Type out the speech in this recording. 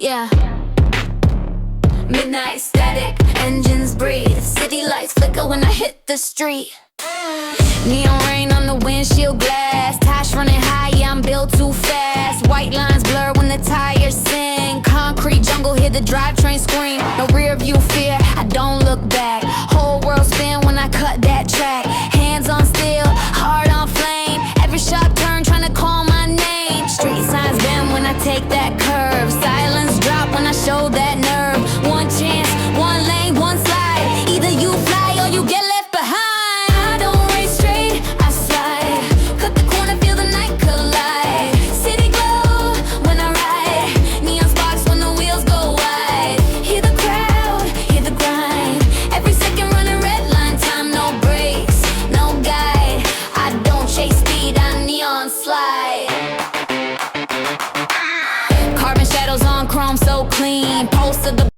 yeah. Midnight static, engines breathe. City lights flicker when I hit the street. Neon rain on the windshield glass. Tires running high, yeah, I'm built too fast. White lines blur when the tires sing. Concrete jungle, hear the drivetrain scream. No rear view fear, I don't look back. Whole world spin when I cut that track. Hands on steel, heart on flame. Every sharp turn trying to call my name. Street signs bend when I take that curve. Silence drop when I show that nerve. One chance, one lane, one slide. Either you fly or you get left behind. I don't race straight, I slide. Cut the corner, feel the night collide. City glow when I ride. Neon sparks when the wheels go wide. Hear the crowd, hear the grind. Every second running red line, time no brakes, no guide. I don't chase speed, I neon slide. Carbon shadows on chrome so clean. Pulse of the